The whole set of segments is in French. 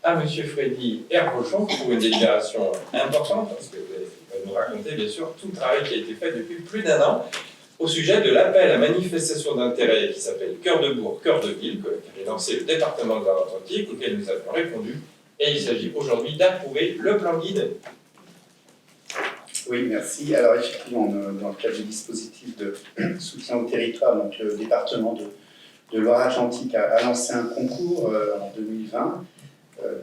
à M. Freddy Herbochon pour une délibération importante, parce que vous allez nous raconter bien sûr tout le travail qui a été fait depuis plus d'1 an au sujet de l'appel à manifestation d'intérêt qui s'appelle Cœur de Bourg, Cœur de Ville, qui est lancé le département de Loire-Atlantique, auquel nous avons répondu, et il s'agit aujourd'hui d'approuver le plan guide. Oui, merci. Alors effectivement, dans le cadre du dispositif de soutien au territoire, donc le département de Loire-Atlantique a lancé un concours en 2020,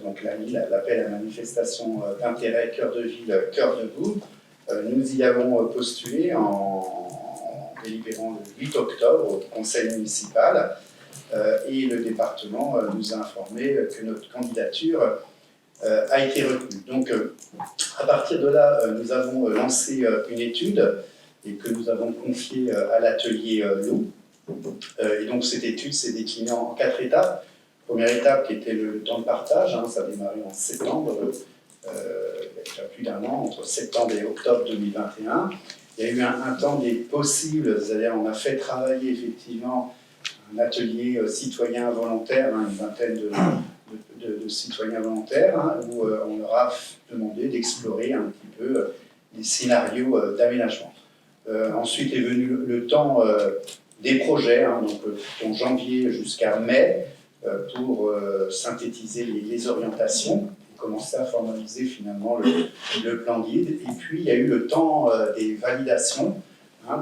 donc l'appel à manifestation d'intérêt Cœur de Ville, Cœur de Bourg. Nous y avons postulé en délibérant le 8 octobre au conseil municipal et le département nous a informé que notre candidature a été retenue. Donc à partir de là, nous avons lancé une étude et que nous avons confiée à l'atelier Loup. Et donc cette étude s'est déclinée en 4 étapes. Première étape qui était le temps de partage, ça a démarré en septembre, il y a déjà plus d'1 an, entre septembre et octobre 2021. Il y a eu un temps des possibles, c'est-à-dire on a fait travailler effectivement un atelier citoyen volontaire, une vingtaine de citoyens volontaires, où on leur a demandé d'explorer un petit peu les scénarios d'aménagement. Ensuite est venu le temps des projets, donc en janvier jusqu'à mai, pour synthétiser les orientations et commencer à formaliser finalement le plan guide. Et puis il y a eu le temps des validations,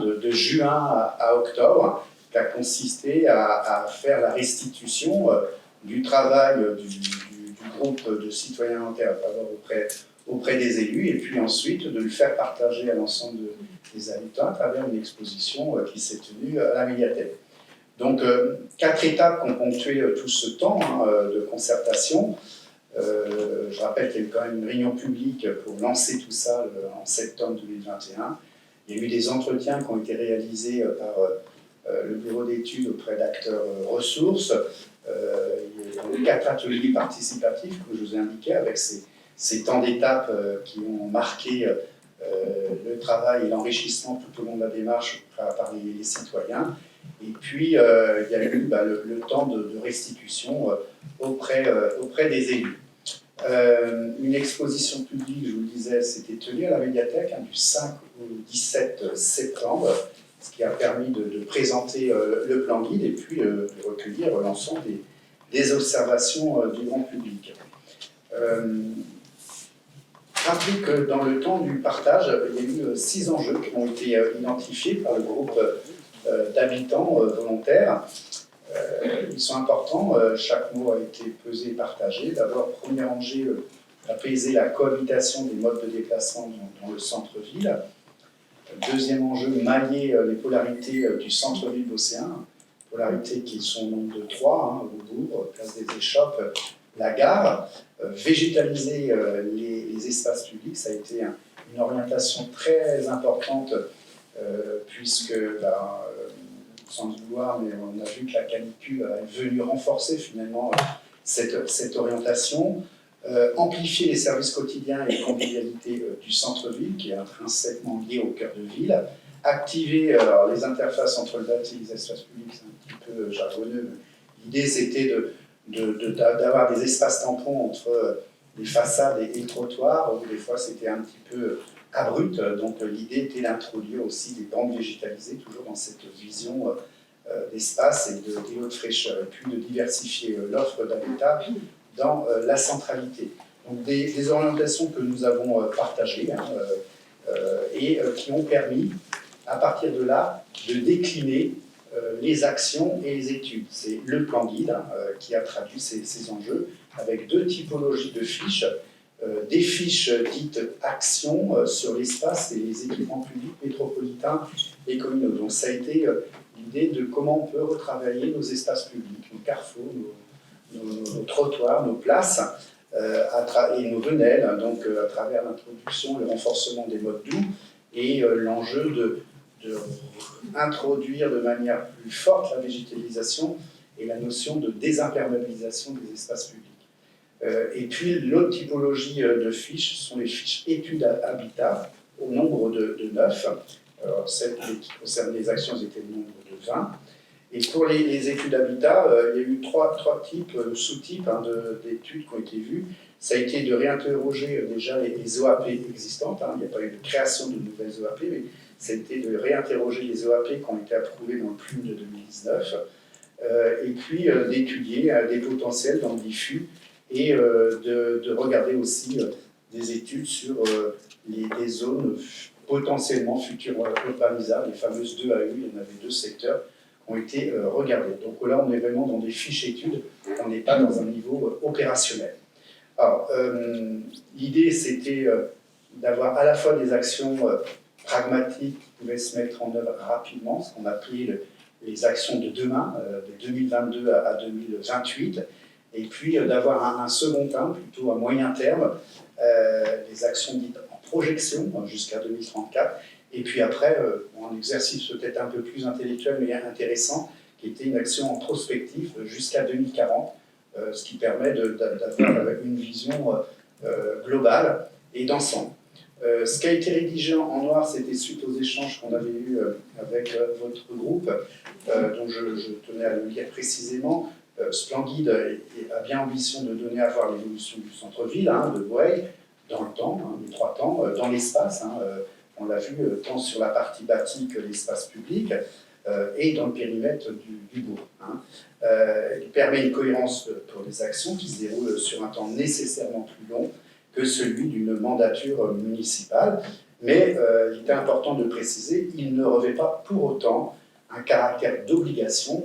de juin à octobre, qui a consisté à faire la restitution du travail du groupe de citoyens volontaires auprès des élus, et puis ensuite de le faire partager à l'ensemble des habitants à travers une exposition qui s'est tenue à la médiathèque. Donc, 4 étapes qui ont ponctué tout ce temps de concertation. Je rappelle qu'il y a eu quand même une réunion publique pour lancer tout ça en septembre 2021. Il y a eu des entretiens qui ont été réalisés par le bureau d'études auprès d'acteurs ressources. Il y a eu 4 ateliers participatifs que je vous ai indiqués avec ces temps d'étapes qui ont marqué le travail et l'enrichissement tout au long de la démarche par les citoyens. Et puis, il y a eu le temps de restitution auprès des élus. Une exposition publique, je vous le disais, s'était tenue à la médiathèque du 5 au 17 septembre, ce qui a permis de présenter le plan guide et puis de recueillir l'ensemble des observations du grand public. Rappelez que dans le temps du partage, il y a eu 6 enjeux qui ont été identifiés par le groupe d'habitants volontaires. Ils sont importants, chaque mot a été pesé et partagé. D'abord, premier enjeu, apaiser la cohabitation des modes de déplacement dans le centre-ville. Deuxième enjeu, mailler les polarités du centre-ville d'Océan, polarités qui sont au nombre de 3, au bourg, place des Échoppes, la gare. Végétaliser les espaces publics, ça a été une orientation très importante, puisque, sans le vouloir, mais on a vu que la canicule est venue renforcer finalement cette orientation. Amplifier les services quotidiens et les convivialités du centre-ville, qui est intrinsèquement lié au cœur de ville. Activer les interfaces entre le bâti et les espaces publics, c'est un petit peu jargonneux. L'idée, c'était d'avoir des espaces tampons entre les façades et le trottoir, où des fois c'était un petit peu abrupt. Donc l'idée était d'introduire aussi des bandes végétalisées, toujours dans cette vision d'espace et de haute fraîcheur, et puis de diversifier l'offre d'habitat dans la centralité. Donc des orientations que nous avons partagées et qui ont permis, à partir de là, de décliner les actions et les études. C'est le plan guide qui a traduit ces enjeux avec 2 typologies de fiches. Des fiches dites actions sur l'espace et les équipements publics métropolitains et communaux. Donc ça a été l'idée de comment on peut retravailler nos espaces publics, nos carrefours, nos trottoirs, nos places et nos venelles, donc à travers l'introduction, le renforcement des modes doux et l'enjeu de introduire de manière plus forte la végétalisation et la notion de désimperméabilisation des espaces publics. Et puis l'autre typologie de fiches sont les fiches études habitat au nombre de 9. Alors, celles qui concernent les actions étaient au nombre de 20. Et pour les études d'habitat, il y a eu trois types, sous-types d'études qui ont été vues. Ça a été de réinterroger déjà les OAP existantes. Il n'y a pas eu de création de nouvelles OAP, mais c'était de réinterroger les OAP qui ont été approuvées dans le PLUM de 2019. Et puis d'étudier des potentiels dans le diffus et de regarder aussi des études sur des zones potentiellement futures urbanisables, les fameuses 2 AU. Il y en avait 2 secteurs qui ont été regardés. Donc là, on est vraiment dans des fiches études, on n'est pas dans un niveau opérationnel. Alors, l'idée, c'était d'avoir à la fois des actions pragmatiques qui pouvaient se mettre en œuvre rapidement, ce qu'on appelait les actions de demain, de 2022 à 2028, et puis d'avoir un second temps, plutôt à moyen terme, les actions dites en projection jusqu'à 2034, et puis après, un exercice peut-être un peu plus intellectuel mais intéressant, qui était une action en prospective jusqu'à 2040, ce qui permet d'avoir une vision globale et d'ensemble. Ce qui a été rédigé en noir, c'était suite aux échanges qu'on avait eus avec votre groupe, dont je tenais à le lire précisément. Ce plan guide a bien ambition de donner à voir l'évolution du centre-ville, de Douai, dans le temps, les 3 temps, dans l'espace. On l'a vu tant sur la partie bâtie que l'espace public, et dans le périmètre du bourg. Il permet une cohérence pour les actions qui se déroulent sur un temps nécessairement plus long que celui d'une mandature municipale. Mais il était important de préciser, il ne revêt pas pour autant un caractère d'obligation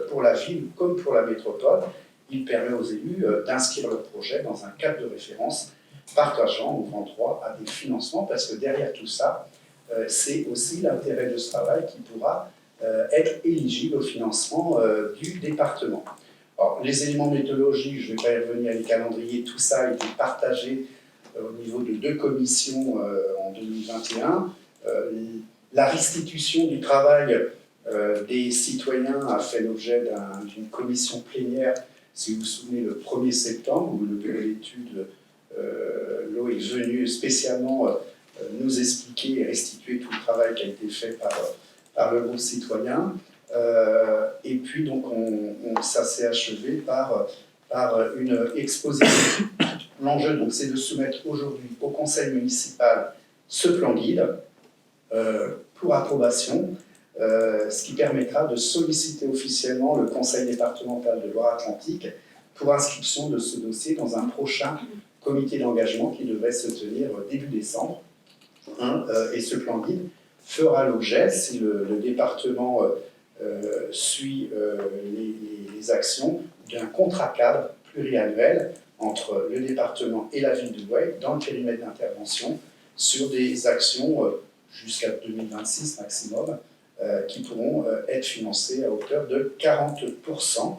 pour la ville comme pour la métropole. Il permet aux élus d'inscrire leur projet dans un cadre de référence partageant, ouvrant droit à des financements, parce que derrière tout ça, c'est aussi l'intérêt de ce travail qui pourra être éligible au financement du département. Alors, les éléments méthodologiques, je ne vais pas y revenir, les calendriers, tout ça a été partagé au niveau de 2 commissions en 2021. La restitution du travail des citoyens a fait l'objet d'une commission plénière, si vous vous souvenez, le 1er septembre, où le bureau d'études l'eau est venu spécialement nous expliquer et restituer tout le travail qui a été fait par le groupe citoyen. Et puis, donc, ça s'est achevé par une exposition. L'enjeu, donc, c'est de soumettre aujourd'hui au conseil municipal ce plan guide pour approbation, ce qui permettra de solliciter officiellement le conseil départemental de Loire-Atlantique pour inscription de ce dossier dans un prochain comité d'engagement qui devrait se tenir début décembre. Et ce plan guide fera l'objet, si le département suit les actions, d'un contrat cadre pluriannuel entre le département et la ville de Douai dans le périmètre d'intervention sur des actions jusqu'à 2026 maximum qui pourront être financées à hauteur de 40%.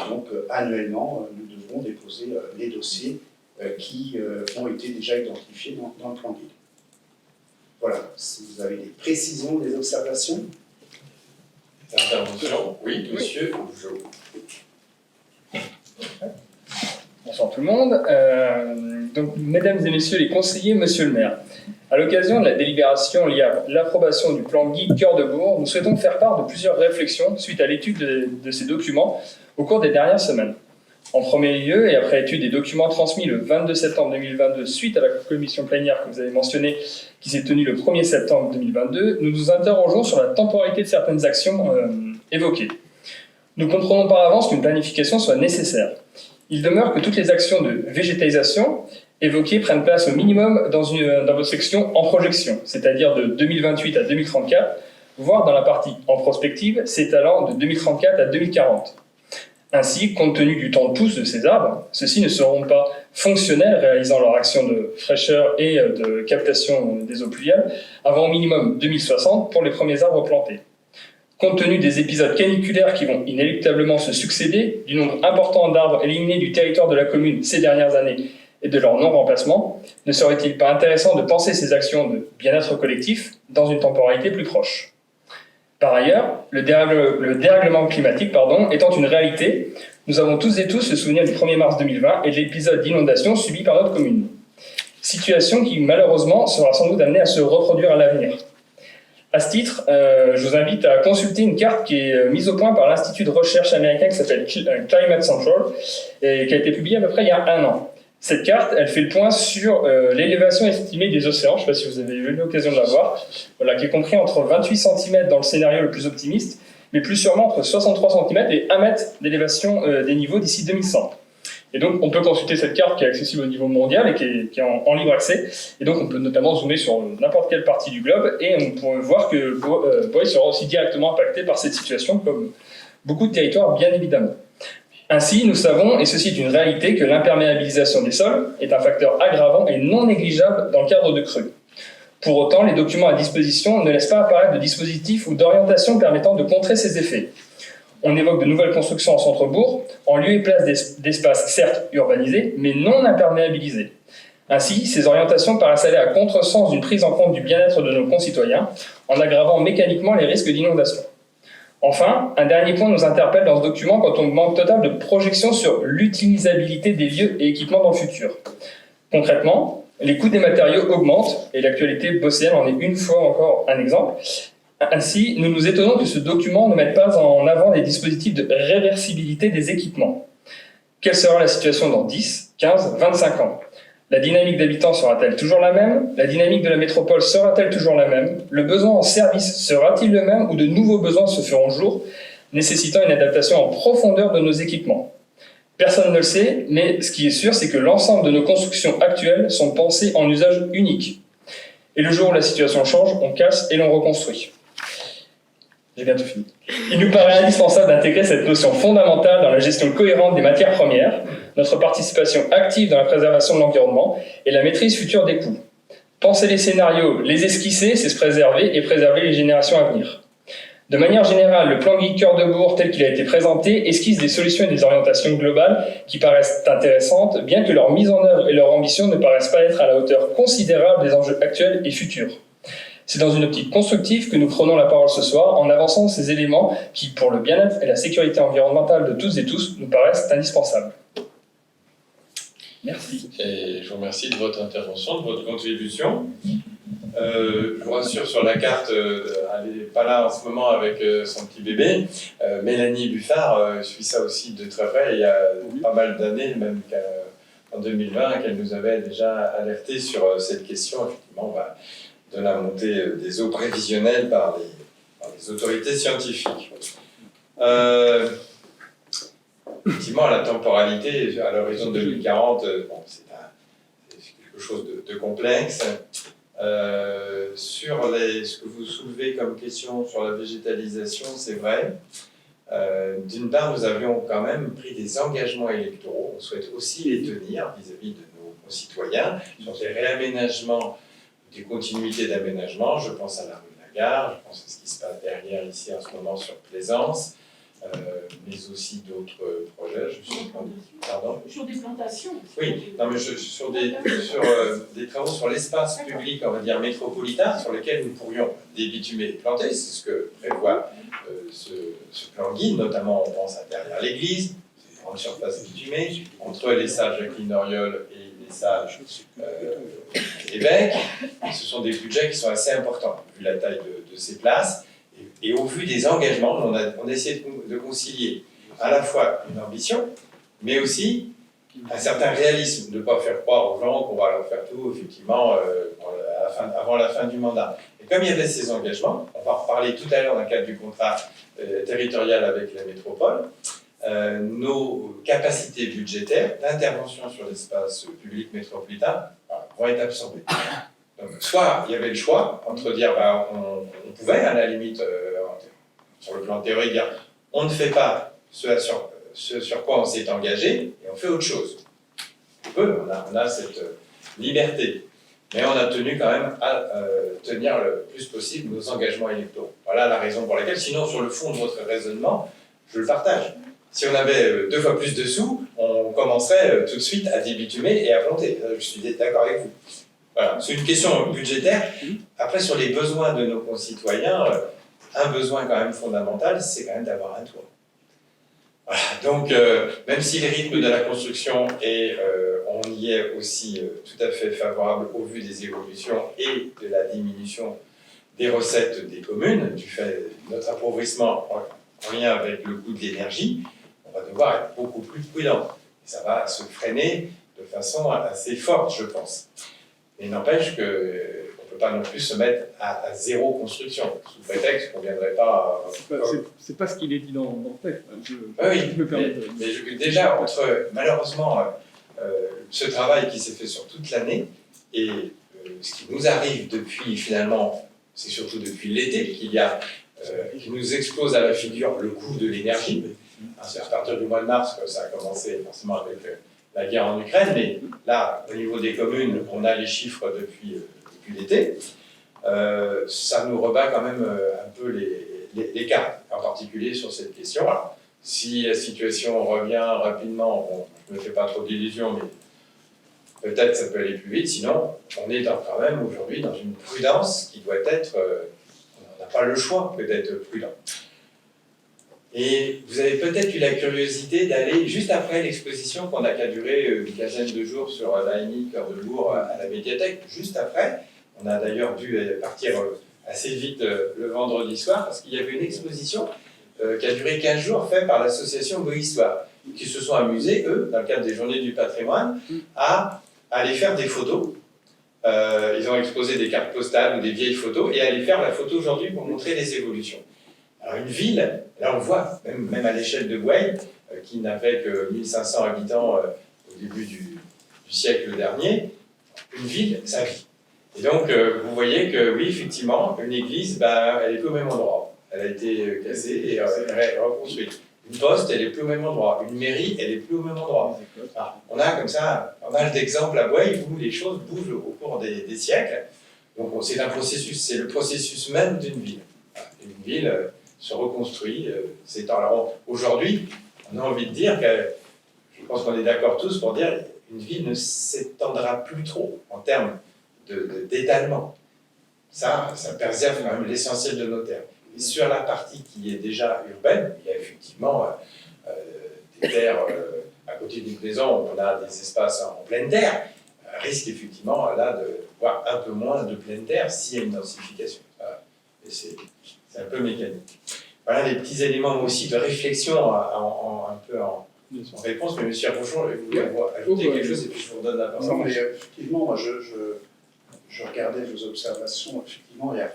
Donc annuellement, nous devrons déposer les dossiers qui ont été déjà identifiés dans le plan guide. Voilà, si vous avez des précisions, des observations. Intervention, oui, monsieur Rougeau. Bonsoir tout le monde. Donc, mesdames et messieurs les conseillers, monsieur le maire, à l'occasion de la délibération liée à l'approbation du plan guide Cœur de Bourg, nous souhaitons faire part de plusieurs réflexions suite à l'étude de ces documents au cours des dernières semaines. En premier lieu, et après étude des documents transmis le 22 septembre 2022 suite à la commission plénière que vous avez mentionnée, qui s'est tenue le 1er septembre 2022, nous nous interrogeons sur la temporalité de certaines actions évoquées. Nous comprenons par avance qu'une planification soit nécessaire. Il demeure que toutes les actions de végétalisation évoquées prennent place au minimum dans votre section en projection, c'est-à-dire de 2028 à 2034, voire dans la partie en prospective, s'étalant de 2034 à 2040. Ainsi, compte tenu du temps de pousse de ces arbres, ceux-ci ne seront pas fonctionnels réalisant leur action de fraîcheur et de captation des eaux pluviales avant au minimum 2060 pour les premiers arbres plantés. Compte tenu des épisodes caniculaires qui vont inéluctablement se succéder, du nombre important d'arbres éliminés du territoire de la commune ces dernières années et de leur non-remplacement, ne serait-il pas intéressant de penser ces actions de bien-être collectif dans une temporalité plus proche ? Par ailleurs, le dérèglement climatique étant une réalité, nous avons tous et tous se souvenir du 1er mars 2020 et de l'épisode d'inondation subi par notre commune. Situation qui malheureusement sera sans doute amenée à se reproduire à l'avenir. À ce titre, je vous invite à consulter une carte qui est mise au point par l'Institut de recherche américain qui s'appelle Climate Central et qui a été publiée à peu près il y a 1 an. Cette carte, elle fait le point sur l'élévation estimée des océans, je ne sais pas si vous avez eu l'occasion de la voir, voilà, qui est compris entre 28 cm dans le scénario le plus optimiste, mais plus sûrement entre 63 cm et 1 mètre d'élévation des niveaux d'ici 2100. Et donc, on peut consulter cette carte qui est accessible au niveau mondial et qui est en libre accès. Et donc, on peut notamment zoomer sur n'importe quelle partie du globe et on peut voir que Boy sera aussi directement impacté par cette situation, comme beaucoup de territoires, bien évidemment. Ainsi, nous savons, et ceci est une réalité, que l'imperméabilisation des sols est un facteur aggravant et non négligeable dans le cadre de crues. Pour autant, les documents à disposition ne laissent pas apparaître de dispositifs ou d'orientation permettant de contrer ces effets. On évoque de nouvelles constructions en centre-bourg, en lieu et place d'espaces certes urbanisés, mais non imperméabilisés. Ainsi, ces orientations paraissent aller à contresens d'une prise en compte du bien-être de nos concitoyens, en aggravant mécaniquement les risques d'inondation. Enfin, un dernier point nous interpelle dans ce document quant au manque total de projection sur l'utilisabilité des lieux et équipements dans le futur. Concrètement, les coûts des matériaux augmentent, et l'actualité bosséenne en est une fois encore un exemple. Ainsi, nous nous étonnons que ce document ne mette pas en avant des dispositifs de réversibilité des équipements. Quelle sera la situation dans 10, 15, 25 ans ? La dynamique d'habitants sera-t-elle toujours la même ? La dynamique de la métropole sera-t-elle toujours la même ? Le besoin en service sera-t-il le même ou de nouveaux besoins se feront jour, nécessitant une adaptation en profondeur de nos équipements ? Personne ne le sait, mais ce qui est sûr, c'est que l'ensemble de nos constructions actuelles sont pensées en usage unique. Et le jour où la situation change, on casse et l'on reconstruit. J'ai bientôt fini. Il nous paraît indispensable d'intégrer cette notion fondamentale dans la gestion cohérente des matières premières, notre participation active dans la préservation de l'environnement et la maîtrise future des coûts. Penser les scénarios, les esquisser, c'est se préserver et préserver les générations à venir. De manière générale, le plan Guy Cœur de Bourg tel qu'il a été présenté esquisse des solutions et des orientations globales qui paraissent intéressantes, bien que leur mise en œuvre et leur ambition ne paraissent pas être à la hauteur considérable des enjeux actuels et futurs. C'est dans une optique constructive que nous prenons la parole ce soir en avançant ces éléments qui, pour le bien-être et la sécurité environnementale de toutes et tous, nous paraissent indispensables. Merci. Et je vous remercie de votre intervention, de votre contribution. Je vous rassure sur la carte, elle n'est pas là en ce moment avec son petit bébé. Mélanie Buffard suit ça aussi de très près. Il y a pas mal d'années, même en 2020, qu'elle nous avait déjà alerté sur cette question, effectivement, de la montée des eaux prévisionnelles par les autorités scientifiques. Effectivement, la temporalité à l'horizon 2040, c'est quelque chose de complexe. Sur ce que vous soulevez comme question sur la végétalisation, c'est vrai. D'une part, nous avions quand même pris des engagements électoraux. On souhaite aussi les tenir vis-à-vis de nos concitoyens sur des réaménagements, des continuités d'aménagement. Je pense à la rue de la Gare, je pense à ce qui se passe derrière ici en ce moment sur Plaisance, mais aussi d'autres projets. Pardon ? Sur des plantations. Oui, non, mais sur des travaux sur l'espace public, on va dire métropolitain, sur lesquels nous pourrions débitumer et planter. C'est ce que prévoit ce plan guide, notamment on pense à derrière l'église, une grande surface bitumée, entre les salles Jacqueline Auriol et les salles évêques. Ce sont des budgets qui sont assez importants, vu la taille de ces places. Et au vu des engagements, on a essayé de concilier à la fois une ambition, mais aussi un certain réalisme, de ne pas faire croire aux gens qu'on va leur faire tout, effectivement, avant la fin du mandat. Et comme il y avait ces engagements, on va en reparler tout à l'heure dans le cadre du contrat territorial avec la métropole, nos capacités budgétaires d'intervention sur l'espace public métropolitain vont être absorbées. Donc, soit il y avait le choix entre dire on pouvait à la limite sur le plan théorique dire on ne fait pas ce sur quoi on s'est engagé et on fait autre chose. On a cette liberté, mais on a tenu quand même à tenir le plus possible nos engagements électoraux. Voilà la raison pour laquelle, sinon sur le fond de votre raisonnement, je le partage. Si on avait 2 fois plus de sous, on commencerait tout de suite à débitumer et à planter. Je suis d'accord avec vous. Voilà, c'est une question budgétaire. Après, sur les besoins de nos concitoyens, un besoin quand même fondamental, c'est quand même d'avoir un toit. Voilà, donc, même si le rythme de la construction on y est aussi tout à fait favorable au vu des évolutions et de la diminution des recettes des communes, du fait de notre appauvrissement en lien avec le coût de l'énergie, on va devoir être beaucoup plus prudent. Et ça va se freiner de façon assez forte, je pense. Mais n'empêche qu'on ne peut pas non plus se mettre à zéro construction, sous prétexte qu'on ne viendrait pas... C'est pas ce qu'il est dit dans le texte. Déjà, malheureusement, ce travail qui s'est fait sur toute l'année, et ce qui nous arrive depuis, finalement, c'est surtout depuis l'été qui nous explose à la figure le coût de l'énergie. C'est à partir du mois de mars que ça a commencé, forcément avec la guerre en Ukraine, mais là, au niveau des communes, on a les chiffres depuis l'été. Ça nous rebat quand même un peu les cartes, en particulier sur cette question. Alors, si la situation revient rapidement, bon, je ne me fais pas trop d'illusions, mais peut-être ça peut aller plus vite. Sinon, on est quand même aujourd'hui dans une prudence qui doit être... on n'a pas le choix que d'être prudent. Et vous avez peut-être eu la curiosité d'aller, juste après l'exposition qui a duré une quinzaine de jours sur l'AMI Cœur de Bourg à la médiathèque, juste après, on a d'ailleurs dû partir assez vite le vendredi soir, parce qu'il y avait une exposition qui a duré 15 jours, faite par l'association Go-Histoire, qui se sont amusés, eux, dans le cadre des Journées du patrimoine, à aller faire des photos. Ils ont exposé des cartes postales ou des vieilles photos, et à aller faire la photo aujourd'hui pour montrer les évolutions. Alors une ville, là on voit, même à l'échelle de Gouaille, qui n'avait que 1500 habitants au début du siècle dernier, une ville, ça vit. Et donc vous voyez que oui, effectivement, une église, elle est plus au même endroit. Elle a été cassée et reconstruite. Une poste, elle est plus au même endroit. Une mairie, elle est plus au même endroit. Alors, on a comme ça pas mal d'exemples à Gouaille où les choses bougent au cours des siècles. Donc c'est un processus, c'est le processus même d'une ville. Une ville se reconstruit. Alors aujourd'hui, on a envie de dire que, je pense qu'on est d'accord tous pour dire, une ville ne s'étendra plus trop en termes d'étalement. Ça préserve quand même l'essentiel de nos terres. Et sur la partie qui est déjà urbaine, il y a effectivement des terres à côté d'une maison où on a des espaces en pleine terre. Risque effectivement là de voir un peu moins de pleine terre s'il y a une densification. Et c'est un peu mécanique. Voilà les petits éléments aussi de réflexion un peu en réponse. Mais M. Arrochon, vous voulez ajouter quelque chose et puis je vous redonne la parole. Non, mais effectivement, moi je regardais vos observations. Effectivement, il y a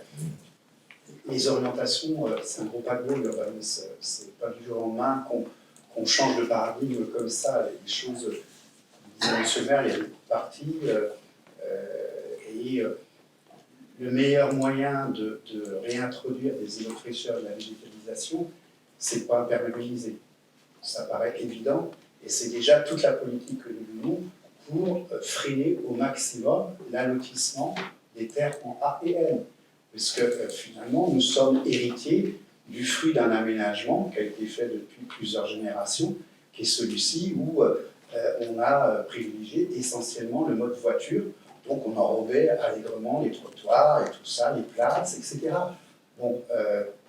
les orientations, c'est un gros paquebot, l'urbanisme. C'est pas du jour au lendemain qu'on change de paradigme comme ça. Les choses, disait M. le maire, il y a des parties. Le meilleur moyen de réintroduire des îlots de fraîcheur et de la végétalisation, c'est de ne pas imperméabiliser. Ça paraît évident, et c'est déjà toute la politique que nous menons pour freiner au maximum l'allotissement des terres en A et N. Parce que finalement, nous sommes héritiers du fruit d'un aménagement qui a été fait depuis plusieurs générations, qui est celui-ci où on a privilégié essentiellement le mode voiture. Donc on enrobait allègrement les trottoirs et tout ça, les places, etc. Bon,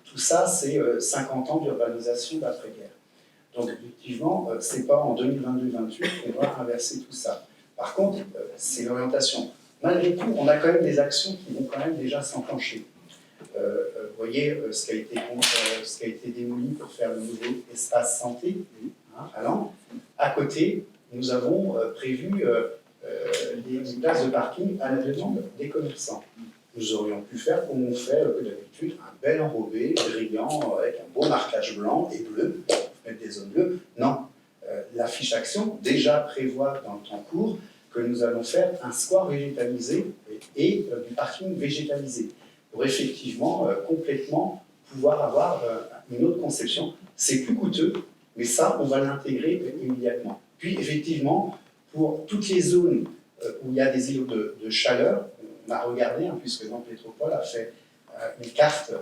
tout ça, c'est 50 ans d'urbanisation d'après-guerre. Donc effectivement, c'est pas en 2022-2028 qu'on va inverser tout ça. Par contre, c'est l'orientation. Malgré tout, on a quand même des actions qui vont quand même déjà s'enclencher. Vous voyez ce qui a été démoli pour faire le nouveau espace santé à Lens. À côté, nous avons prévu des places de parking à la demande des commerçants. Nous aurions pu faire comme on fait d'habitude, un bel enrobé, brillant, avec un beau marquage blanc et bleu, mettre des zones bleues. Non, la fiche action déjà prévoit dans le temps court que nous allons faire un square végétalisé et du parking végétalisé, pour effectivement complètement pouvoir avoir une autre conception. C'est plus coûteux, mais ça, on va l'intégrer immédiatement. Puis effectivement, pour toutes les zones où il y a des îlots de chaleur, on a regardé, puisque Nantes Métropole a fait une carte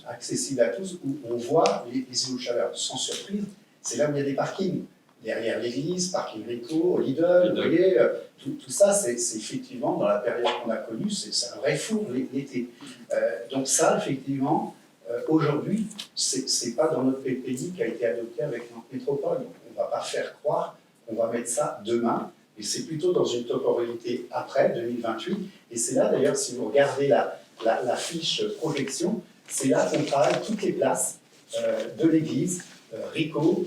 accessible à tous, où on voit les îlots de chaleur. Sans surprise, c'est là où il y a des parkings. Derrière l'église, parking Rico, Lidl, vous voyez, tout ça, c'est effectivement, dans la période qu'on a connue, c'est un vrai four l'été. Donc ça, effectivement, aujourd'hui, c'est pas dans notre PPI qui a été adopté avec Nantes Métropole. On ne va pas faire croire qu'on va mettre ça demain, et c'est plutôt dans une temporalité après, 2028. Et c'est là, d'ailleurs, si vous regardez la fiche projection, c'est là qu'on travaille toutes les places de l'église, RICO.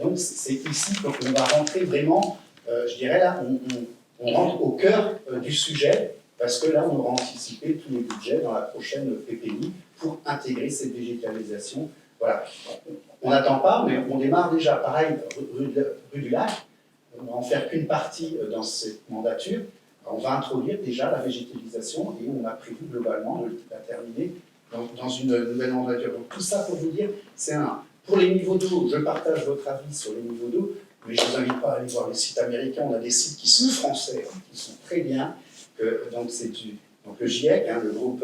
Donc c'est ici qu'on va rentrer vraiment, je dirais là, on rentre au cœur du sujet, parce que là, on aura anticipé tous les budgets dans la prochaine PPI pour intégrer cette végétalisation. Voilà. On n'attend pas, mais on démarre déjà. Pareil, rue du Lac, on va en faire qu'une partie dans cette mandature. On va introduire déjà la végétalisation et on a prévu globalement de la terminer dans une nouvelle mandature. Donc tout ça pour vous dire, c'est pour les niveaux d'eau, je partage votre avis sur les niveaux d'eau, mais je ne vous invite pas à aller voir les sites américains. On a des sites qui sont français, qui sont très bien. Donc le GIEC, le groupe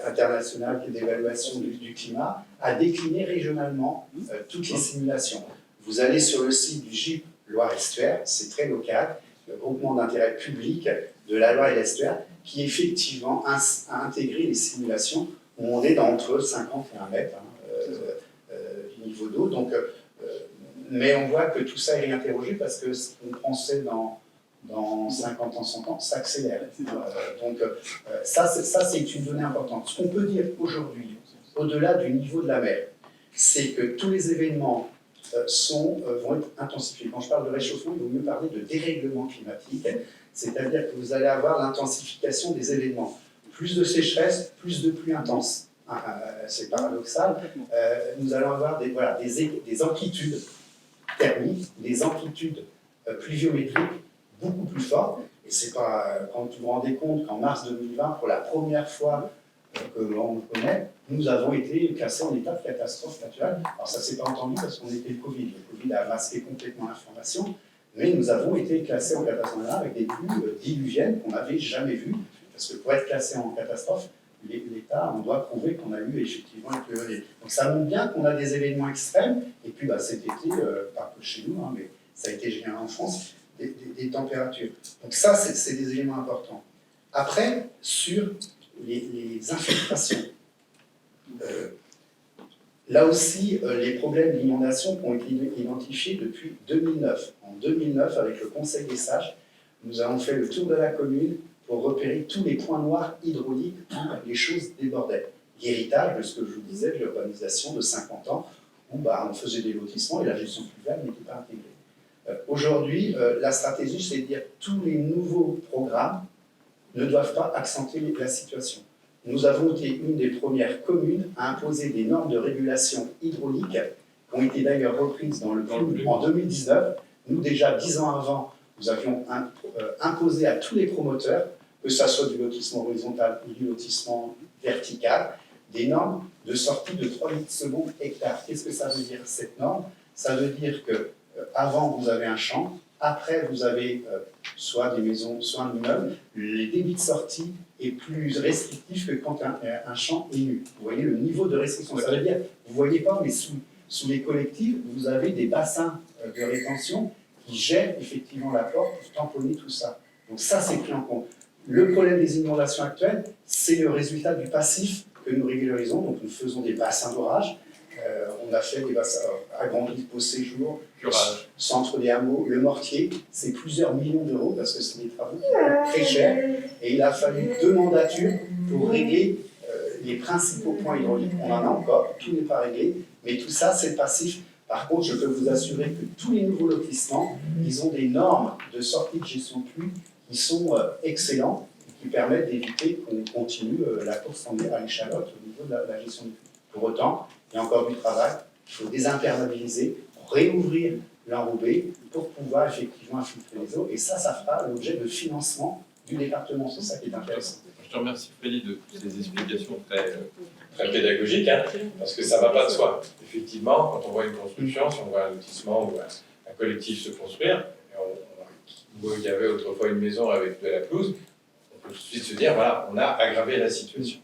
international d'évaluation du climat, a décliné régionalement toutes les simulations. Vous allez sur le site du GIP Loire-Estuaire, c'est très local, le groupement d'intérêt public de la Loire et l'Estuaire, qui effectivement a intégré les simulations où on est entre 50 et 1 mètre du niveau d'eau. Mais on voit que tout ça est réinterrogé parce que ce qu'on pensait dans 50 ans, 100 ans, s'accélère. Ça, c'est une donnée importante. Ce qu'on peut dire aujourd'hui, au-delà du niveau de la mer, c'est que tous les événements vont être intensifiés. Quand je parle de réchauffement, il vaut mieux parler de dérèglement climatique, c'est-à-dire que vous allez avoir l'intensification des événements. Plus de sécheresse, plus de pluie intense. C'est paradoxal. Nous allons avoir des amplitudes thermiques, des amplitudes pluviométriques beaucoup plus fortes. Et c'est pas, quand vous vous rendez compte qu'en mars 2020, pour la première fois que l'on connaît, nous avons été classés en état de catastrophe naturelle. Alors ça ne s'est pas entendu parce qu'on était le Covid. Le Covid a masqué complètement l'information, mais nous avons été classés en catastrophe naturelle avec des pluies diluviennes qu'on n'avait jamais vues. Parce que pour être classé en catastrophe, l'État, on doit prouver qu'on a eu effectivement un pluviométrie. Donc ça montre bien qu'on a des événements extrêmes. Et puis cet été, pas que chez nous, mais ça a été général en France, des températures. Donc ça, c'est des éléments importants. Après, sur les infiltrations. Là aussi, les problèmes d'inondation ont été identifiés depuis 2009. En 2009, avec le Conseil des sages, nous avons fait le tour de la commune pour repérer tous les points noirs hydrauliques où les choses débordaient. L'héritage de ce que je vous disais, de l'urbanisation de 50 ans, où on faisait des lotissements et la gestion pluviale n'était pas intégrée. Aujourd'hui, la stratégie, c'est de dire que tous les nouveaux programmes ne doivent pas accentuer la situation. Nous avons été une des premières communes à imposer des normes de régulation hydraulique, qui ont été d'ailleurs reprises dans le PLU en 2019. Nous, déjà 10 ans avant, nous avions imposé à tous les promoteurs, que ce soit du lotissement horizontal ou du lotissement vertical, des normes de sortie de 3 litres secondes hectare. Qu'est-ce que ça veut dire, cette norme? Ça veut dire que avant, vous avez un champ, après, vous avez soit des maisons, soit un immeuble. Les débits de sortie est plus restrictif que quand un champ est nu. Vous voyez le niveau de restriction. Ça veut dire, vous ne voyez pas, mais sous les collectifs, vous avez des bassins de rétention qui gèrent effectivement l'apport pour tamponner tout ça. Donc ça, c'est pris en compte. Le problème des inondations actuelles, c'est le résultat du passif que nous régularisons. Donc nous faisons des bassins d'orage. On a fait des bassins agrandis pour séjour, centre des hameaux, le mortier, c'est plusieurs millions d'euros parce que c'est des travaux très chers. Et il a fallu 2 mandatures pour régler les principaux points hydrauliques. On en a encore, tout n'est pas réglé, mais tout ça, c'est passif. Par contre, je peux vous assurer que tous les nouveaux lotissements, ils ont des normes de sortie de gestion de pluie qui sont excellents et qui permettent d'éviter qu'on continue la course à l'échalote au niveau de la gestion de pluie. Pour autant, il y a encore du travail, il faut désimperméabiliser, réouvrir l'enrobé pour pouvoir effectivement infiltrer les eaux. Et ça fera l'objet de financement du département. C'est ça qui est intéressant. Je te remercie Freddy de toutes ces explications très pédagogiques, parce que ça ne va pas de soi. Effectivement, quand on voit une construction, si on voit un lotissement ou un collectif se construire, où il y avait autrefois une maison avec de la pelouse, on peut tout de suite se dire, voilà, on a aggravé la situation.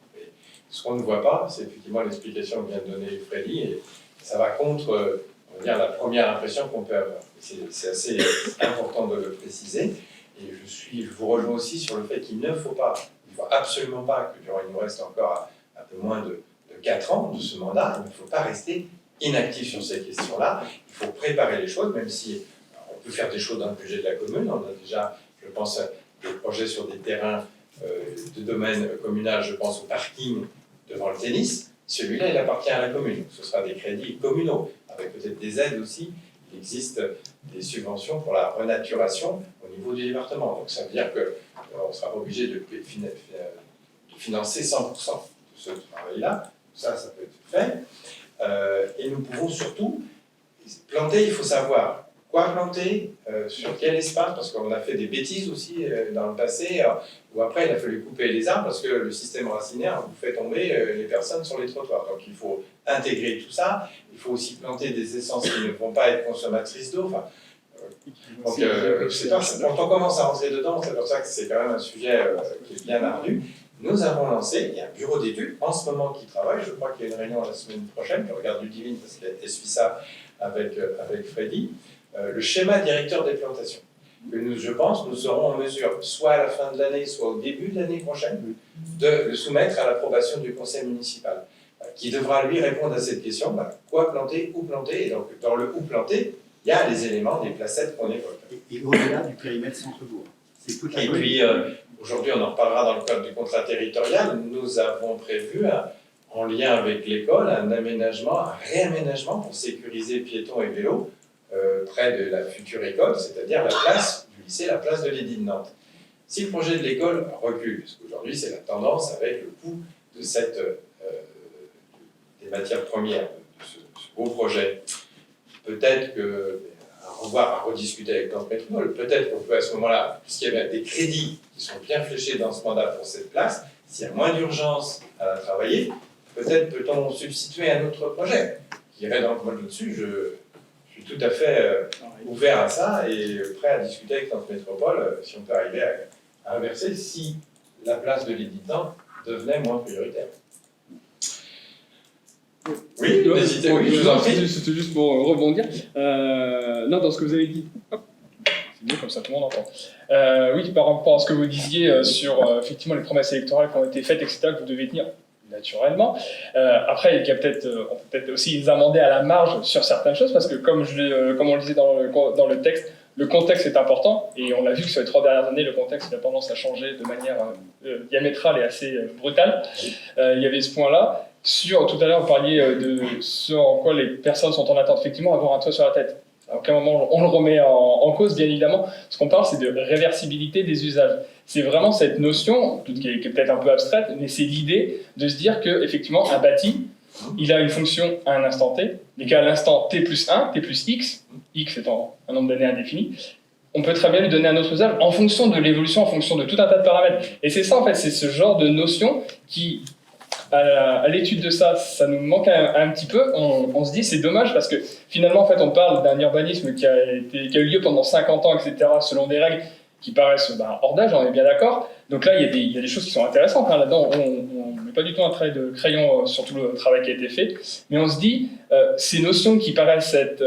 Ce qu'on ne voit pas, c'est effectivement l'explication que vient de donner Freddy, et ça va contre, on va dire, la première impression qu'on peut avoir. C'est assez important de le préciser, et je vous rejoins aussi sur le fait qu'il ne faut absolument pas que il nous reste encore un peu moins de 4 ans de ce mandat, il ne faut pas rester inactif sur ces questions-là, il faut préparer les choses, même si on peut faire des choses dans le budget de la commune, on a déjà, je pense, des projets sur des terrains de domaine communal, je pense au parking devant le tennis, celui-là, il appartient à la commune. Ce sera des crédits communaux, avec peut-être des aides aussi. Il existe des subventions pour la renaturation au niveau du département. Donc ça veut dire qu'on ne sera pas obligé de financer 100% de ce travail-là. Ça peut être fait. Et nous pouvons surtout planter, il faut savoir quoi planter, sur quel espace, parce qu'on a fait des bêtises aussi dans le passé, où après il a fallu couper les arbres parce que le système racinaire vous fait tomber les personnes sur les trottoirs. Donc il faut intégrer tout ça, il faut aussi planter des essences qui ne vont pas être consommatrices d'eau. Enfin, quand on commence à rentrer dedans, c'est pour ça que c'est quand même un sujet qui est bien ardu. Nous avons lancé, il y a un bureau d'études en ce moment qui travaille, je crois qu'il y a une réunion la semaine prochaine, je regarde Ludivine parce qu'elle suit ça avec Freddy, le schéma directeur des plantations. Que nous, je pense, nous serons en mesure, soit à la fin de l'année, soit au début de l'année prochaine, de le soumettre à l'approbation du conseil municipal, qui devra lui répondre à cette question, quoi planter, où planter, et donc dans le où planter, il y a les éléments des placettes qu'on évoque. Et au-delà du périmètre centre-bourg. C'est toute la Et puis, aujourd'hui, on en reparlera dans le cadre du contrat territorial, nous avons prévu, en lien avec l'école, un réaménagement pour sécuriser piétons et vélos près de la future école, c'est-à-dire la place du lycée, la place de l'Édit de Nantes. Si le projet de l'école recule, parce qu'aujourd'hui c'est la tendance avec le coût de des matières premières, de ce beau projet, peut-être que, à rediscuter avec notre métropole, peut-être qu'on peut à ce moment-là, puisqu'il y a des crédits qui sont bien fléchés dans ce mandat pour cette place, s'il y a moins d'urgence à la travailler, peut-être peut-on substituer un autre projet qui irait dans le mode au-dessus. Je suis tout à fait ouvert à ça et prêt à discuter avec notre métropole si on peut arriver à inverser si la place de l'éditant devenait moins prioritaire. Oui, n'hésitez, oui, je vous en prie. C'était juste pour rebondir. Non, dans ce que vous avez dit. Hop. C'est mieux comme ça, tout le monde entend. Oui, par rapport à ce que vous disiez sur effectivement les promesses électorales qui ont été faites, etc., que vous devez tenir naturellement. Après, on peut peut-être aussi les amender à la marge sur certaines choses, parce que comme on le disait dans le texte, le contexte est important, et on l'a vu que sur les 3 dernières années, le contexte a tendance à changer de manière diamétrale et assez brutale. Il y avait ce point-là. Tout à l'heure, vous parliez de ce en quoi les personnes sont en attente, effectivement, avoir un toit sur la tête. À aucun moment on le remet en cause, bien évidemment. Ce qu'on parle, c'est de réversibilité des usages. C'est vraiment cette notion, qui est peut-être un peu abstraite, mais c'est l'idée de se dire qu'effectivement, un bâti, il a une fonction à un instant t, mais qu'à l'instant t plus 1, t plus x, x étant un nombre d'années indéfini, on peut très bien lui donner un autre usage en fonction de l'évolution, en fonction de tout un tas de paramètres. Et c'est ça, en fait, c'est ce genre de notion qui, à l'étude de ça nous manque un petit peu. On se dit c'est dommage parce que finalement, en fait, on parle d'un urbanisme qui a eu lieu pendant 50 ans, etc., selon des règles qui paraissent hors d'âge, on est bien d'accord. Donc là, il y a des choses qui sont intéressantes là-dedans. On ne met pas du tout un trait de crayon sur tout le travail qui a été fait, mais on se dit, ces notions qui paraissent être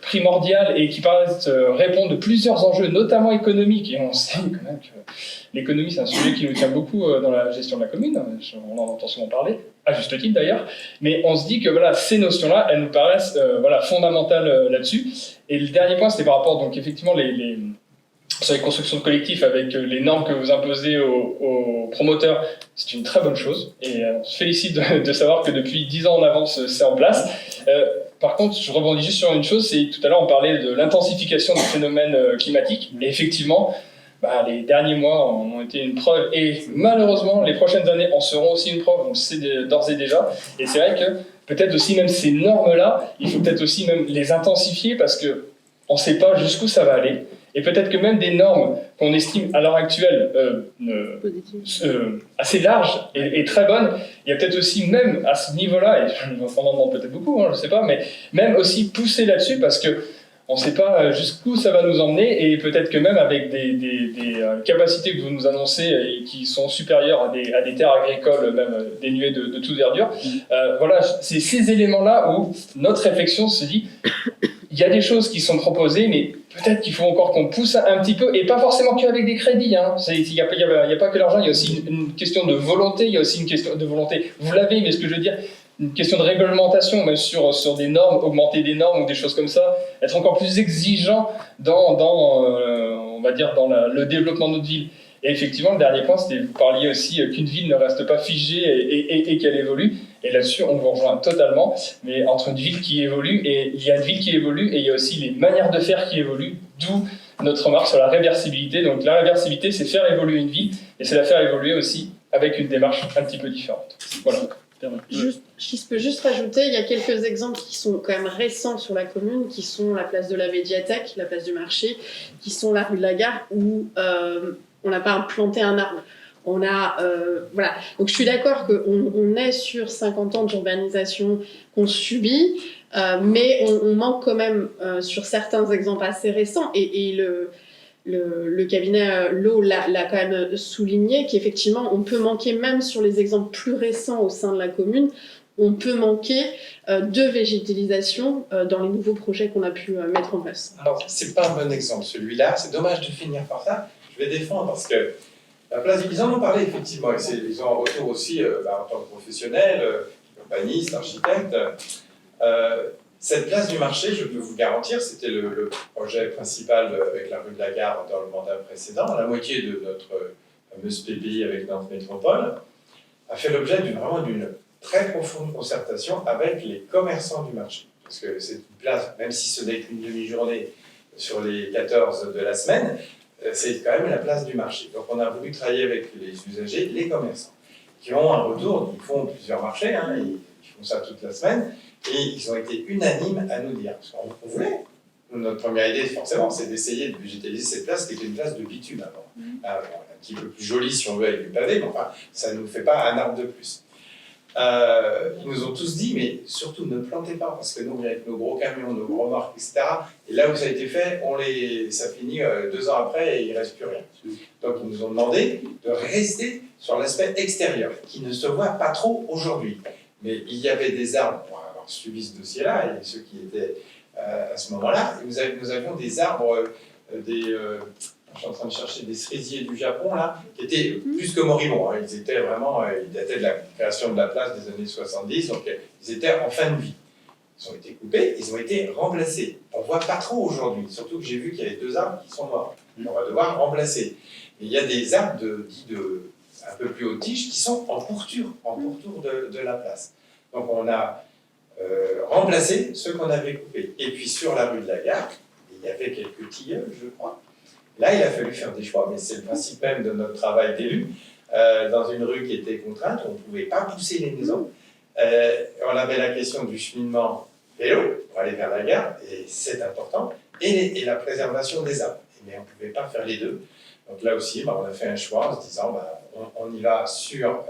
primordiales et qui paraissent répondre de plusieurs enjeux, notamment économiques, et on sait quand même que l'économie, c'est un sujet qui nous tient beaucoup dans la gestion de la commune, on en entend souvent parler, à juste titre d'ailleurs, mais on se dit que ces notions-là, elles nous paraissent fondamentales là-dessus. Et le dernier point, c'était par rapport, donc effectivement, sur les constructions de collectifs avec les normes que vous imposez aux promoteurs, c'est une très bonne chose, et on se félicite de savoir que depuis 10 ans en avance, c'est en place. Par contre, je rebondis juste sur une chose, c'est tout à l'heure on parlait de l'intensification des phénomènes climatiques, et effectivement, les derniers mois ont été une preuve, et malheureusement, les prochaines années en seront aussi une preuve, on le sait d'ores et déjà, et c'est vrai que peut-être aussi même ces normes-là, il faut peut-être aussi même les intensifier, parce qu'on ne sait pas jusqu'où ça va aller, et peut-être que même des normes qu'on estime à l'heure actuelle assez larges et très bonnes, il y a peut-être aussi même à ce niveau-là, et on en demande peut-être beaucoup, je ne sais pas, mais même aussi pousser là-dessus, parce que on ne sait pas jusqu'où ça va nous emmener, et peut-être que même avec des capacités que vous nous annoncez et qui sont supérieures à des terres agricoles, même dénuées de toute verdure, c'est ces éléments-là où notre réflexion se dit il y a des choses qui sont proposées, mais peut-être qu'il faut encore qu'on pousse un petit peu, et pas forcément qu'avec des crédits. Il n'y a pas que l'argent, il y a aussi une question de volonté, il y a aussi une question de volonté. Vous l'avez, mais ce que je veux dire, une question de réglementation, même sur des normes, augmenter des normes ou des choses comme ça, être encore plus exigeant dans le développement de notre ville. Et effectivement, le dernier point, c'était vous parliez aussi qu'une ville ne reste pas figée et qu'elle évolue. Et là-dessus, on vous rejoint totalement. Mais entre une ville qui évolue, et il y a une ville qui évolue, et il y a aussi les manières de faire qui évoluent, d'où notre remarque sur la réversibilité. Donc la réversibilité, c'est faire évoluer une ville, et c'est la faire évoluer aussi avec une démarche un petit peu différente. Voilà. Si je peux juste rajouter, il y a quelques exemples qui sont quand même récents sur la commune, qui sont la place de la Médiathèque, la place du marché, qui sont la rue de la Gare, où on n'a pas planté un arbre. On a, voilà. Donc je suis d'accord qu'on est sur 50 ans d'urbanisation qu'on subit, mais on manque quand même sur certains exemples assez récents. Et le cabinet Lowe l'a quand même souligné, qu'effectivement, on peut manquer, même sur les exemples plus récents au sein de la commune, on peut manquer de végétalisation dans les nouveaux projets qu'on a pu mettre en place. Alors, c'est pas un bon exemple, celui-là. C'est dommage de finir par ça. Je vais défendre parce que la place, ils en ont parlé effectivement, et ils ont un retour aussi en tant que professionnels, urbanistes, architectes. Cette place du marché, je peux vous garantir, c'était le projet principal avec la rue de la Gare dans le mandat précédent. La moitié de notre fameuse PPI avec Nantes Métropole a fait l'objet vraiment d'une très profonde concertation avec les commerçants du marché. Parce que c'est une place, même si ce n'est qu'une demi-journée sur les 14 de la semaine, c'est quand même la place du marché. Donc on a voulu travailler avec les usagers, les commerçants, qui ont un retour, ils font plusieurs marchés, ils font ça toute la semaine, et ils ont été unanimes à nous dire, parce qu'on voulait. Notre première idée, forcément, c'est d'essayer de végétaliser cette place qui était une place de bitume avant. Un petit peu plus jolie si on veut avec du pavé, mais enfin, ça ne nous fait pas un arbre de plus. Ils nous ont tous dit, mais surtout ne plantez pas, parce que nous, avec nos gros camions, nos gros remorques, etc., et là où ça a été fait, ça finit 2 ans après et il ne reste plus rien. Donc ils nous ont demandé de rester sur l'aspect extérieur, qui ne se voit pas trop aujourd'hui. Mais il y avait des arbres, pour avoir suivi ce dossier-là, et ceux qui étaient à ce moment-là, nous avions des arbres, je suis en train de chercher des cerisiers du Japon, là, qui étaient plus que moribonds. Ils étaient vraiment, ils dataient de la création de la place des années 70, donc ils étaient en fin de vie. Ils ont été coupés, ils ont été remplacés. On ne voit pas trop aujourd'hui, surtout que j'ai vu qu'il y avait 2 arbres qui sont morts. On va devoir remplacer. Mais il y a des arbres dits un peu plus haute tige qui sont en pourtour de la place. Donc on a remplacé ceux qu'on avait coupés. Et puis sur la rue de la Gare, il y avait quelques tilleuls, je crois. Là, il a fallu faire des choix, mais c'est le principe même de notre travail d'élu. Dans une rue qui était contrainte, on ne pouvait pas pousser les maisons. On avait la question du cheminement vélo pour aller vers la gare, et c'est important, et la préservation des arbres. Mais on ne pouvait pas faire les deux. Donc là aussi, on a fait un choix en se disant on y va sur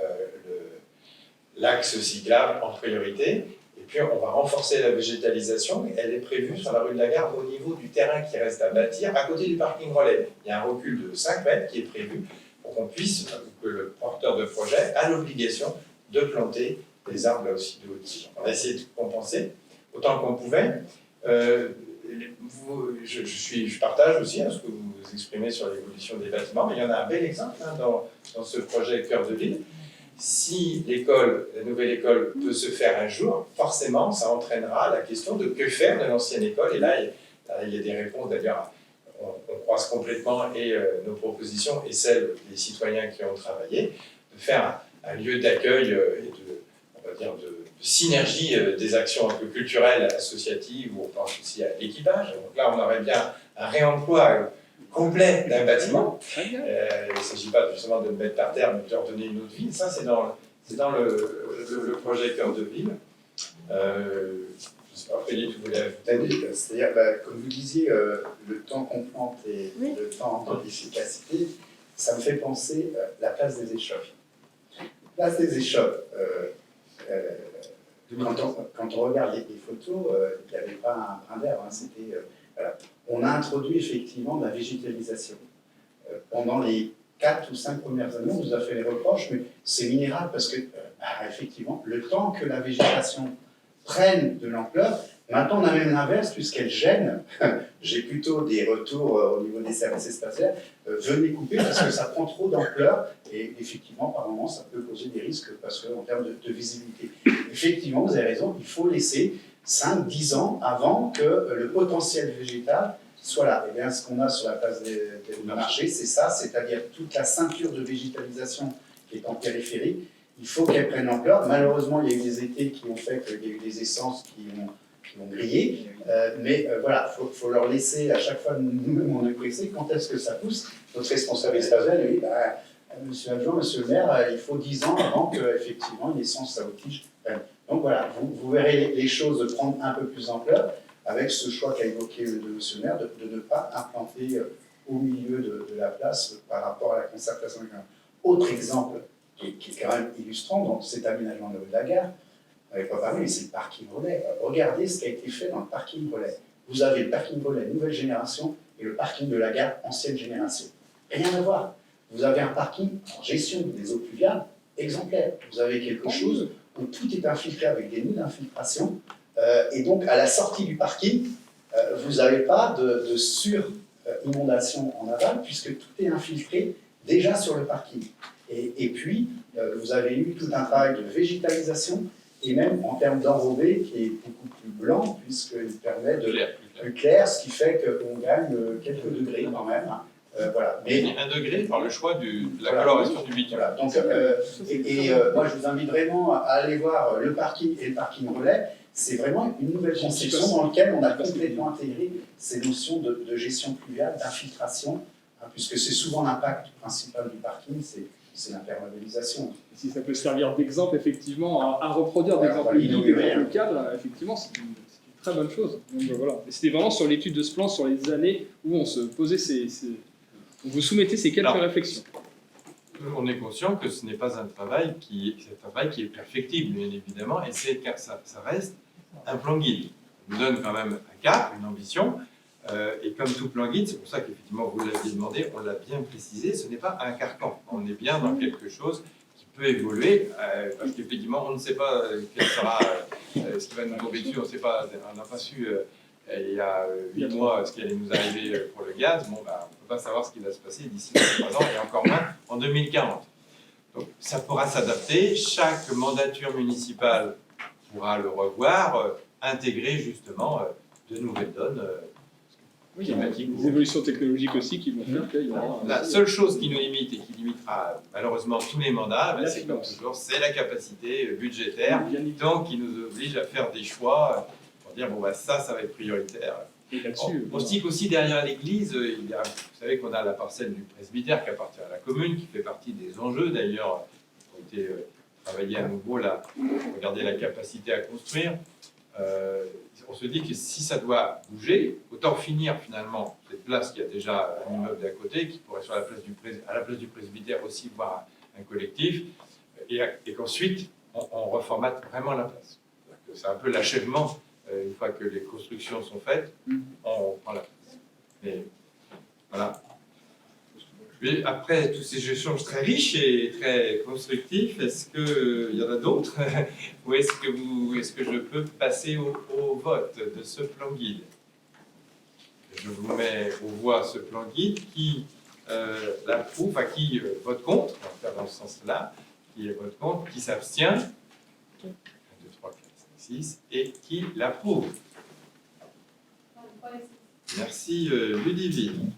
l'axe cyclable en priorité, et puis on va renforcer la végétalisation. Elle est prévue sur la rue de la Gare au niveau du terrain qui reste à bâtir, à côté du parking relais. Il y a un recul de 5 mètres qui est prévu pour qu'on puisse, que le porteur de projet a l'obligation de planter des arbres là aussi de haute tige. On a essayé de compenser autant qu'on pouvait. Je partage aussi ce que vous exprimez sur l'évolution des bâtiments, mais il y en a un bel exemple dans ce projet Cœur de Ville. Si la nouvelle école peut se faire un jour, forcément, ça entraînera la question de que faire de l'ancienne école. Et là, il y a des réponses, d'ailleurs, on croise complètement et nos propositions et celles des citoyens qui ont travaillé, de faire un lieu d'accueil et de synergie des actions un peu culturelles, associatives, où on pense aussi à l'équipage. Donc là, on aurait bien un réemploi complet d'un bâtiment. Il ne s'agit pas justement de le mettre par terre, mais de leur donner une autre vie. Ça, c'est dans le projet Cœur de Ville. Je ne sais pas, Frédéric, tu voulais ajouter? C'est-à-dire, comme vous disiez, le temps qu'on plante et le temps d'efficacité, ça me fait penser à la place des échoppes. La place des échoppes, quand on regarde les photos, il n'y avait pas un brin d'herbe, voilà. On a introduit effectivement de la végétalisation. Pendant les 4 ou 5 premières années, on nous a fait les reproches, mais c'est minéral parce que, effectivement, le temps que la végétation prenne de l'ampleur, maintenant on a même l'inverse, puisqu'elle gêne. J'ai plutôt des retours au niveau des services espaciels. Venez couper parce que ça prend trop d'ampleur et effectivement, par moment, ça peut poser des risques parce qu'en termes de visibilité. Effectivement, vous avez raison, il faut laisser 5-10 ans avant que le potentiel végétal soit là. Et bien, ce qu'on a sur la place des marchés, c'est ça, c'est-à-dire toute la ceinture de végétalisation qui est en périphérie. Il faut qu'elle prenne ampleur. Malheureusement, il y a eu des étés qui ont fait qu'il y a eu des essences qui ont grillé. Mais voilà, il faut leur laisser, à chaque fois, nous-mêmes, on est pressés, quand est-ce que ça pousse. Notre responsable espagnol, lui, monsieur l'adjoint, monsieur le maire, il faut 10 ans avant qu'effectivement une essence à tige prenne. Donc voilà, vous verrez les choses prendre un peu plus d'ampleur avec ce choix qu'a évoqué monsieur le maire de ne pas implanter au milieu de la place par rapport à la concertation. Autre exemple qui est quand même illustrant dans cet aménagement de la gare, on n'avait pas parlé, mais c'est le parking relais. Regardez ce qui a été fait dans le parking relais. Vous avez le parking relais nouvelle génération et le parking de la gare ancienne génération. Rien à voir. Vous avez un parking en gestion des eaux pluviales exemplaire. Vous avez quelque chose où tout est infiltré avec des nœuds d'infiltration. Et donc, à la sortie du parking, vous n'avez pas de sur-inondation en aval, puisque tout est infiltré déjà sur le parking. Et puis, vous avez eu tout un travail de végétalisation, et même en termes d'enrobé, qui est beaucoup plus blanc, puisqu'il permet de plus clair, ce qui fait qu'on gagne quelques degrés quand même. Voilà. Mais 1 degré par le choix de la coloration du bitume. Voilà. Donc, moi, je vous invite vraiment à aller voir le parking et le parking relais. C'est vraiment une nouvelle conception dans laquelle on a complètement intégré ces notions de gestion pluviale, d'infiltration, puisque c'est souvent l'impact principal du parking, c'est l'imperméabilisation. Si ça peut servir d'exemple, effectivement, à reproduire d'exemples guidés dans le cadre, effectivement, c'est une très bonne chose. Donc, voilà. C'était vraiment sur l'étude de ce plan, sur les années où on se posait vous soumettez ces quelques réflexions. On est conscient que ce n'est pas un travail qui est perfectible, bien évidemment, et ça reste un plan guide. On nous donne quand même un cap, une ambition, et comme tout plan guide, c'est pour ça qu'effectivement vous l'aviez demandé, on l'a bien précisé, ce n'est pas un carcan. On est bien dans quelque chose qui peut évoluer, parce qu'effectivement on ne sait pas quel sera ce qui va nous tomber dessus, on n'a pas su il y a 8 mois ce qui allait nous arriver pour le gaz. Bon, on ne peut pas savoir ce qui va se passer d'ici 3 ans et encore moins en 2040. Donc ça pourra s'adapter, chaque mandature municipale pourra le revoir, intégrer justement de nouvelles donnes climatiques. Des évolutions technologiques aussi qui vont faire qu'il y aura... La seule chose qui nous limite et qui limitera malheureusement tous les mandats, c'est comme toujours, c'est la capacité budgétaire, donc qui nous oblige à faire des choix pour dire bon ça va être prioritaire. On se dit qu'aussi derrière l'église, vous savez qu'on a la parcelle du presbytère qui appartient à la commune, qui fait partie des enjeux d'ailleurs, qui ont été travaillés à nouveau là, regarder la capacité à construire. On se dit que si ça doit bouger, autant finir finalement cette place qui a déjà un immeuble d'à côté, qui pourrait sur à la place du presbytère aussi voir un collectif, et qu'ensuite on reformate vraiment la place. C'est un peu l'achèvement. Une fois que les constructions sont faites, on prend la place. Mais voilà. Mais après tous ces échanges très riches et très constructifs, est-ce qu'il y en a d'autres? Ou est-ce que je peux passer au vote de ce plan guide? Je vous mets aux voix ce plan guide qui l'approuve, qui vote contre, on va faire dans ce sens-là, qui vote contre, qui s'abstient. 6 et qui l'approuve. Merci Ludivine.